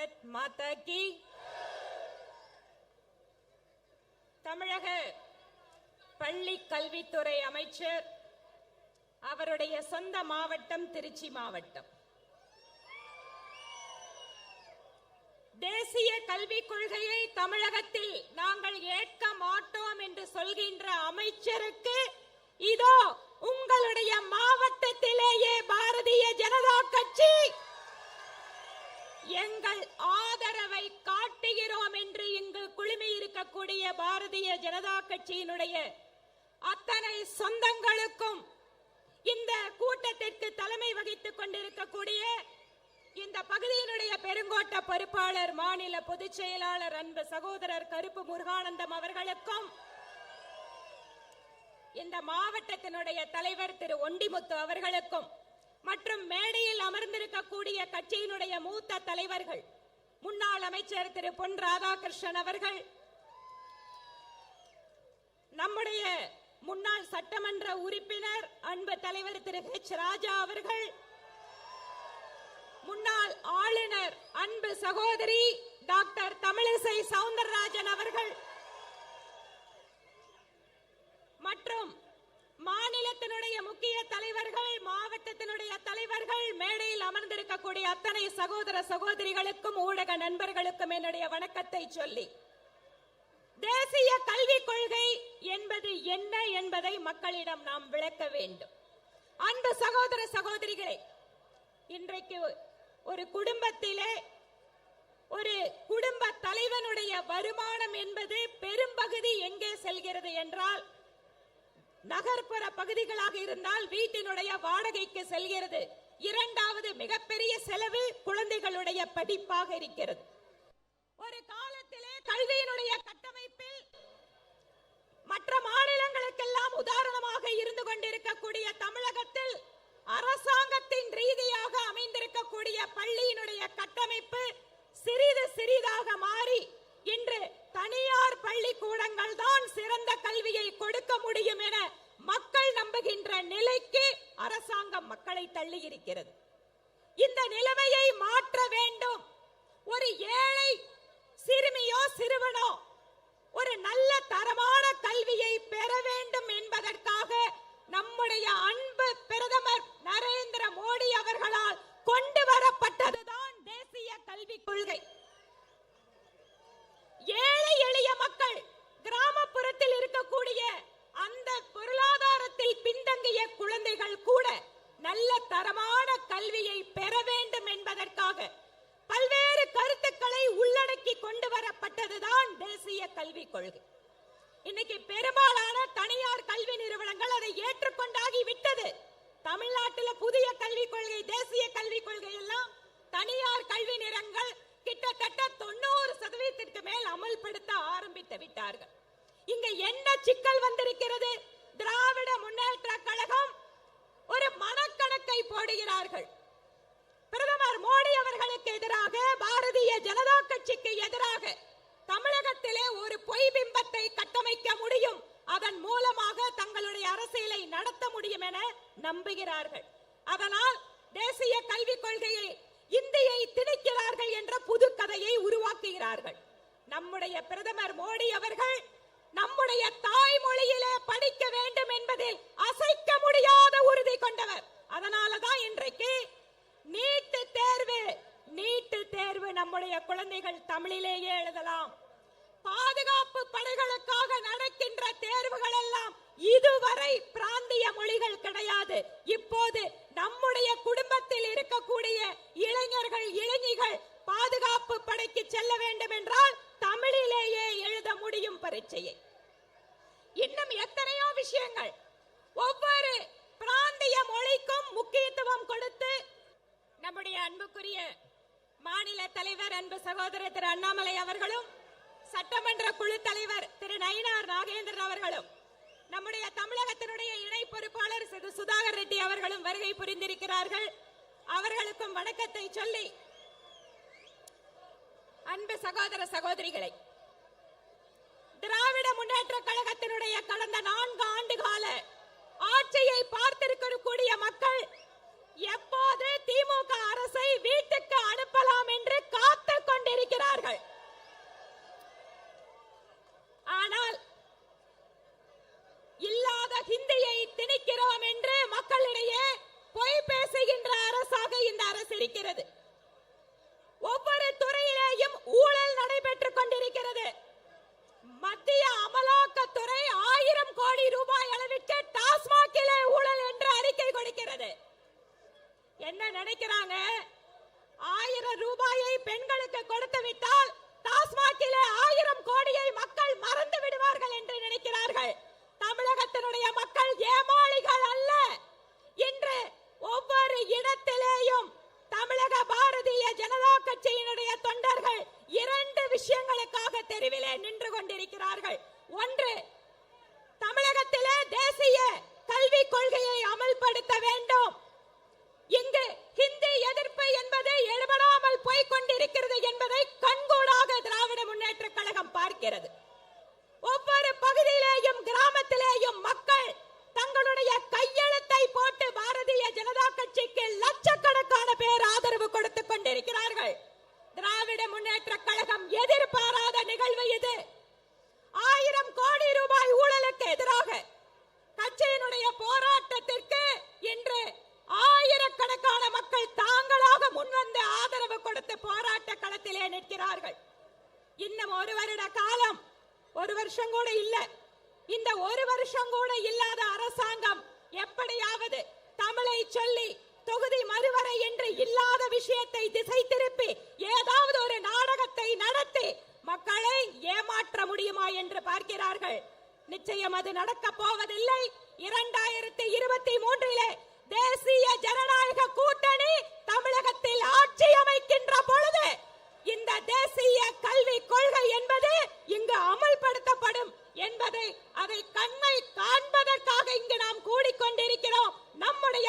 பாரத் மாதா கி. தமிழக பள்ளி கல்வித்துறை அமைச்சர் அவருடைய சொந்த மாவட்டம் திருச்சி மாவட்டம். தேசிய கல்விக் கொள்கையை தமிழகத்தில் நாங்கள் ஏற்க மாட்டோம் என்று சொல்கின்ற அமைச்சருக்கு இதோ உங்களுடைய மாவட்டத்திலேயே பாரதிய ஜனதா கட்சி எங்கள் ஆதரவை காட்டுகிறோம் என்று இங்கு குழுமி இருக்கக்கூடிய பாரதிய ஜனதா கட்சியினுடைய அத்தனை சொந்தங்களுக்கும் இந்த கூட்டத்திற்கு தலைமை வகித்துக் கொண்டிருக்கக்கூடிய இந்த பகுதியினுடைய பெருங்கோட்ட பொறுப்பாளர் மாநில பொதுச் செயலாளர் அன்பு சகோதரர் கருப்பு முருகானந்தம் அவர்களுக்கும் இந்த மாவட்டத்தினுடைய தலைவர் திரு ஒண்டிமுத்து அவர்களுக்கும் மற்றும் மேடையில் அமர்ந்திருக்கக்கூடிய கட்சியினுடைய மூத்த தலைவர்கள் முன்னாள் அமைச்சர் திரு பொன் ராதாகிருஷ்ணன் அவர்கள், நம்முடைய முன்னாள் சட்டமன்ற உறுப்பினர் அன்பு தலைவர் திரு ஹெச் ராஜா அவர்கள், முன்னாள் ஆளுநர் அன்பு சகோதரி டாக்டர் தமிழிசை சவுந்தரராஜன் அவர்கள் மற்றும் மாநிலத்தினுடைய முக்கிய தலைவர்கள், மாவட்டத்தினுடைய தலைவர்கள், மேடையில் அமர்ந்திருக்கக்கூடிய அத்தனை சகோதர சகோதரிகளுக்கும் ஊடக நண்பர்களுக்கும் என்னுடைய வணக்கத்தை சொல்லி, தேசிய கல்விக் கொள்கை என்பது என்ன என்பதை மக்களிடம் நாம் விளக்க வேண்டும். அன்பு சகோதர சகோதரிகளே, இன்றைக்கு ஒரு குடும்பத்திலே ஒரு குடும்ப தலைவனுடைய வருமானம் என்பது பெரும்பகுதி எங்கே செல்கிறது என்றால், நகர்ப்புற பகுதிகளாக இருந்தால் வீட்டினுடைய வாடகைக்கு செல்கிறது. இரண்டாவது மிகப்பெரிய செலவு குழந்தைகளுடைய படிப்பாக இருக்கிறது. ஒரு காலத்திலே கல்வியினுடைய கட்டமைப்பில் மற்ற மாநிலங்களுக்கெல்லாம் உதாரணமாக இருந்து கொண்டிருக்கக்கூடிய தமிழகத்தில் அரசாங்கத்தின் ரீதியாக அமைந்திருக்கக்கூடிய பள்ளியினுடைய கட்டமைப்பு சிறிது சிறிதாக மாறி இன்று தனியார் பள்ளிக்கூடங்கள் தான் சிறந்த கல்வியை கொடுக்க முடியும் என மக்கள் நம்புகின்ற நிலைக்கு அரசாங்கம் மக்களை தள்ளி இருக்கிறது. இந்த நிலைமையை மாற்ற வேண்டும். ஒரு ஏழை சிறுமியோ சிறுவனோ ஒரு நல்ல தரமான கல்வியை பெற வேண்டும் என்பதற்காக நம்முடைய அன்பு பிரதமர் நரேந்திர மோடி அவர்களால் கொண்டு வரப்பட்டதுதான் தேசிய கல்விக் கொள்கை. ஏழை எளிய மக்கள், கிராமப்புறத்தில் இருக்கக்கூடிய அந்த பொருளாதாரத்தில் பின்தங்கிய குழந்தைகள் கூட நல்ல தரமான கல்வியை பெற வேண்டும் என்பதற்காக பல்வேறு கருத்துக்களை உள்ளடக்கி கொண்டு வரப்பட்டதுதான் தேசிய கல்விக் கொள்கை. இன்னைக்கு பெரும்பாலான தனியார் கல்வி நிறுவனங்கள் அதை ஏற்றுக்கொண்டாகி விட்டது. தமிழ்நாட்டில் புதிய கல்விக் கொள்கை, தேசிய கல்விக் கொள்கை எல்லாம் தனியார் கல்வி நிறுவனங்கள் கிட்டத்தட்ட 90% மேல் அமல்படுத்த ஆரம்பித்து விட்டார்கள். இங்க என்ன சிக்கல் வந்திருக்கிறது? திராவிட முன்னேற்ற கழகம் ஒரு மனக்கணக்கை போடுகிறார்கள். பிரதமர் மோடி அவர்களுக்கு எதிராக, பாரதிய ஜனதா கட்சிக்கு எதிராக தமிழகத்திலே ஒரு பொய் பிம்பத்தை கட்டமைக்க முடியும், அதன் மூலமாக தங்களுடைய அரசியலை நடத்த முடியும் என நம்புகிறார்கள். அதனால் தேசிய கல்விக் கொள்கையை இந்தியை திணிக்கிறார்கள் என்ற புது கதையை உருவாக்குகிறார்கள். நம்முடைய பிரதமர் மோடி அவர்கள் நம்முடைய தாய்மொழியிலே படிக்க வேண்டும் என்பதில் அசைக்க முடியாத உறுதி கொண்டவர். அதனாலதான் இன்றைக்கு நீட் தேர்வு நம்முடைய குழந்தைகள் தமிழிலேயே எழுதலாம். பாதுகாப்பு படைகளுக்காக நடக்கின்ற தேர்வுகள் எல்லாம் இதுவரை பிராந்திய மொழிகள் கிடையாது. இப்போது நம்முடைய குடும்பத்தில் இருக்கக்கூடிய இளைஞர்கள், இளைஞிகள் பாதுகாப்பு படைக்கு செல்ல வேண்டும் என்றால் தமிழிலேயே எழுத முடியும் பரீட்சையை. இன்னும் எத்தனையோ விஷயங்கள். ஒவ்வொரு பிராந்திய மொழிக்கும் முக்கியத்துவம் கொடுத்து நம்முடைய அன்புக்குரிய மாநில தலைவர் அன்பு சகோதரர் திரு அண்ணாமலை அவர்களும், சட்டமன்ற குழு தலைவர் திரு நயினார் நாகேந்திரன் அவர்களும், நம்முடைய தமிழகத்தினுடைய இணை பொறுப்பாளர் திரு சுதாகர் ரெட்டி அவர்களும் வருகை புரிந்திருக்கிறார்கள். அவர்களுக்கும் வணக்கத்தை சொல்லி, அன்பு சகோதர சகோதரிகளை, திராவிட முன்னேற்ற கழகத்தினுடைய கடந்த 4 ஆண்டு கால ஆட்சியை பார்த்திருக்கக்கூடிய மக்கள் எப்போது திமுக அரசை வீட்டுக்கு அனுப்பலாம் என்று காத்துக் கொண்டிருக்கிறது. ஒவ்வொரு துறையிலேயும் ஊழல் நடைபெற்றுக் கொண்டிருக்கிறது. மத்திய அமலாக்கத்துறை 1000 கோடி ரூபாய் அளவிற்கு டாஸ்மாகிலே ஊழல் என்று அறிக்கை கொடுக்கிறது. என்ன நினைக்கிறாங்க? 1000 ரூபாயை பெண்களுக்கு கொடுத்து விட்டால் டாஸ்மாகிலே 1000 கோடியை மக்கள் மறந்து விடுவார்கள் என்று நினைக்கிறார்கள். தமிழகத்தினுடைய மக்கள் ஏமாளிகள் அல்ல. இன்று ஒவ்வொரு இடத்திலேயும் தமிழக பாரதிய ஜனதா கட்சியினுடைய தொண்டர்கள் 2 விஷயங்களுக்காக தெருவிலே நின்று கொண்டிருக்கிறார்கள். ஒன்று, தமிழகத்திலே தேசிய கல்விக் கொள்கையை அமல்படுத்த வேண்டும். இங்கு ஹிந்தி எதிர்ப்பு என்பது எழுபடாமல் போய்கொண்டிருக்கிறது என்பதை கண்கூடாக திராவிட முன்னேற்ற கழகம் பார்க்கிறது. ஒவ்வொரு பகுதியிலேயும் கிராமத்திலேயும் மக்கள் தங்களுடைய கையெழுத்தை போட்டு பாரதிய ஜனதா கட்சிக்கு லட்சக்கணக்கான பேர் ஆதரவு கொடுத்துக் கொண்டிருக்கிறார்கள். திராவிட முன்னேற்ற கழகம் எதிர்பாராத நிகழ்வு இது. 1000 கோடி ரூபாய் ஊழலுக்கு எதிராக கட்சியினுடைய போராட்டத்திற்கு இன்று ஆயிரக்கணக்கான மக்கள் தாங்களாக முன்வந்து ஆதரவு கொடுத்து போராட்ட களத்திலே நிற்கிறார்கள். இன்னும் 1 வருட காலம், 1 வருஷம் கூட இல்ல, இந்த 1 வருஷம் கூட இல்லாத அரசாங்கம் எப்படியாவது தமிழை சொல்லி தொகுதி மறுவரை என்று இல்லாத விஷயத்தை திசை திருப்பி ஏதாவது ஒரு நாடகத்தை நடத்தி மக்களை ஏமாற்ற முடியுமா என்று பார்க்கிறார்கள். நிச்சயம் அது நடக்க போவதில்லை. 2023 தேசிய ஜனநாயக கூட்டணி தமிழகத்தில் ஆட்சி அமைக்கின்ற பொழுது இந்த தேசிய கல்வி கொள்கை என்பது இங்கு அமல்படுத்தப்படும் என்பதை அதை கண்ணை காண்பதற்காக இங்கு நாம் கூடிக்கொண்டிருக்கிறோம். நம்முடைய